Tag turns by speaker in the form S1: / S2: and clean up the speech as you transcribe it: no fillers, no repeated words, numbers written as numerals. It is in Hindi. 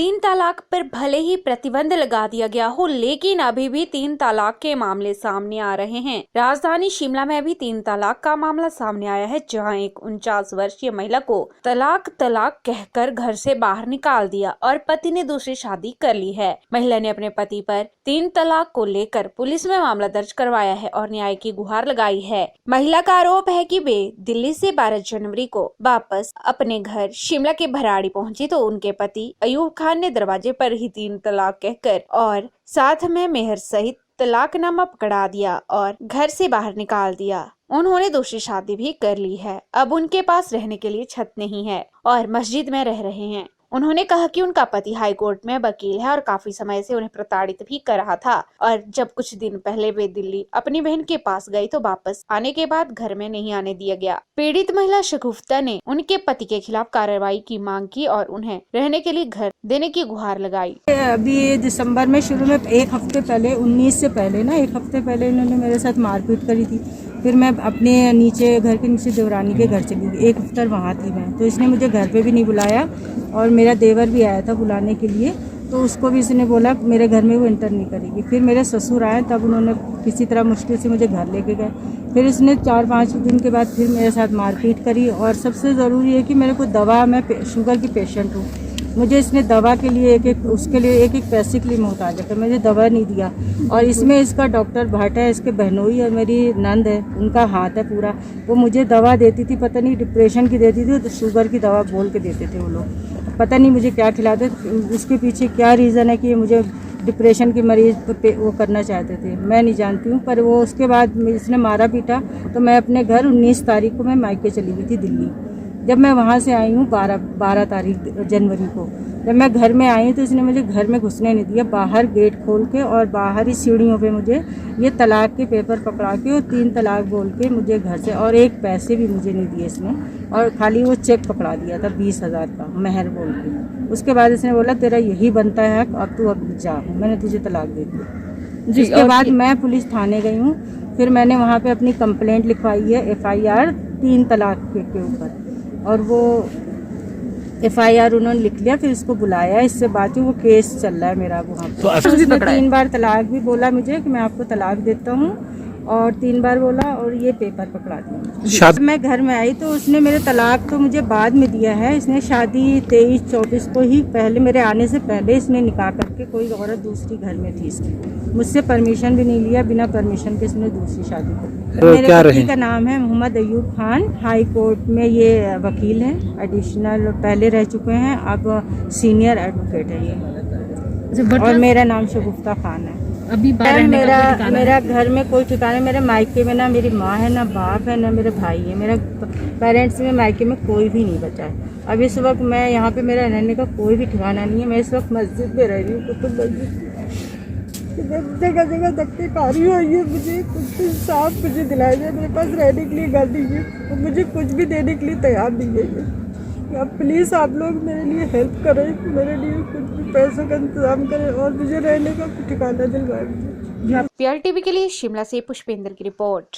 S1: तीन तलाक पर भले ही प्रतिबंध लगा दिया गया हो, लेकिन अभी भी तीन तलाक के मामले सामने आ रहे हैं। राजधानी शिमला में भी तीन तलाक का मामला सामने आया है, जहां एक 49 वर्षीय महिला को तलाक कहकर घर से बाहर निकाल दिया और पति ने दूसरी शादी कर ली है। महिला ने अपने पति पर तीन तलाक को लेकर पुलिस में मामला दर्ज करवाया है और न्याय की गुहार लगाई है। महिला का आरोप है कि वे दिल्ली से 12 जनवरी को वापस अपने घर शिमला के भराड़ी पहुंची तो उनके पति अयूब खान ने दरवाजे पर ही तीन तलाक कहकर और साथ में मेहर सहित तलाकनामा पकड़ा दिया और घर से बाहर निकाल दिया। उन्होंने दूसरी शादी भी कर ली है। अब उनके पास रहने के लिए छत नहीं है और मस्जिद में रह रहे हैं। उन्होंने कहा कि उनका पति हाई कोर्ट में वकील है और काफी समय से उन्हें प्रताड़ित भी कर रहा था और जब कुछ दिन पहले वे दिल्ली अपनी बहन के पास गई तो वापस आने के बाद घर में नहीं आने दिया गया। पीड़ित महिला शगुफ्ता ने उनके पति के खिलाफ कार्रवाई की मांग की और उन्हें रहने के लिए घर देने की गुहार लगाई।
S2: अभी दिसंबर में शुरू में एक हफ्ते पहले 19 से पहले ना एक हफ्ते पहले इन्होंने मेरे साथ मारपीट करी थी। फिर मैं अपने घर के नीचे देवरानी के घर चली गई। एक हफ्ता वहाँ थी मैं, तो इसने मुझे घर पे भी नहीं बुलाया और मेरा देवर भी आया था बुलाने के लिए, तो उसको भी इसने बोला मेरे घर में वो इंटर नहीं करेगी। फिर मेरे ससुर आए, तब उन्होंने किसी तरह मुश्किल से मुझे घर लेके गए। फिर इसने 4-5 दिन के बाद फिर मेरे साथ मारपीट करी और सबसे ज़रूरी है कि मेरे को दवा, मैं शुगर की पेशेंट हूँ, मुझे इसने दवा के लिए उसके लिए एक पैसे के लिए मोहताज है, मुझे दवा नहीं दिया। और इसमें इसका डॉक्टर भट्ट है, इसके बहनोई और मेरी नंद है, उनका हाथ है पूरा। वो मुझे दवा देती थी, पता नहीं डिप्रेशन की देती थी, तो शुगर की दवा बोल के देते थे वो लोग, पता नहीं मुझे क्या खिलाते। उसके पीछे क्या रीज़न है कि मुझे डिप्रेशन के मरीज पे वो करना चाहते थे, मैं नहीं जानती हूँ। पर वो उसके बाद इसने मारा पीटा, तो मैं अपने घर 19 तारीख को मैं मायके चली गई थी दिल्ली। जब मैं वहाँ से आई हूँ 12 तारीख जनवरी को, जब मैं घर में आई तो इसने मुझे घर में घुसने नहीं दिया। बाहर गेट खोल के और बाहर ही सीढ़ियों पे मुझे ये तलाक के पेपर पकड़ा के और 3 तलाक बोल के मुझे घर से, और एक पैसे भी मुझे नहीं दिए इसने, और खाली वो चेक पकड़ा दिया था 20,000 का मेहर बोल के। उसके बाद इसने बोला तेरा यही बनता है, अब तू अब जा, मैंने तुझे तलाक दे दी। जिसके बाद मैं पुलिस थाने गई हूँ। फिर मैंने वहाँ पर अपनी कंप्लेंट लिखवाई है, FIR 3 तलाक के ऊपर, और वो FIR उन्होंने लिख लिया। फिर इसको बुलाया, इससे बात हुई, वो केस चल रहा है मेरा वहाँ पे। तो उसने 3 बार तलाक भी बोला मुझे कि मैं आपको तलाक देता हूँ, और 3 बार बोला, और ये पेपर पकड़ा दिया। मैं घर में आई तो उसने मेरे तलाक तो मुझे बाद में दिया है। इसने शादी 23-24 को ही, पहले मेरे आने से पहले इसने निकाह करके कोई औरत दूसरी घर में थी इसकी, मुझसे परमिशन भी नहीं लिया, बिना परमिशन के इसने दूसरी शादी कर दी। मेरे पति का नाम है मोहम्मद अयूब खान, हाई कोर्ट में ये वकील हैं, एडिशनल पहले रह चुके हैं, अब सीनियर एडवोकेट है ये, और मेरा नाम शगुफ्ता खान है।
S3: अभी
S2: मेरा घर में कोई ठिकाना, मेरे मायके में ना मेरी माँ है, ना बाप है, ना मेरे भाई है। मेरा पेरेंट्स में मायके में कोई भी नहीं बचा है। अब इस वक्त मैं यहाँ पे, मेरा रहने का कोई भी ठिकाना नहीं है। मैं इस वक्त मस्जिद में रह रही हूँ, कुतुब मस्जिद। जगह जगह धक्के खा रही हूँ। ये मुझे कुछ इंसाफ मुझे दिलाया जाए, मेरे पास रहने के लिए घर नहीं है, मुझे कुछ भी देने के लिए तैयार नहीं है। अब प्लीज़ आप लोग मेरे लिए हेल्प करें, मेरे लिए कुछ भी पैसों का इंतजाम करें और मुझे रहने का ठिकाना दिलवाएं।
S1: PRTV के लिए शिमला से पुष्पेंद्र की रिपोर्ट।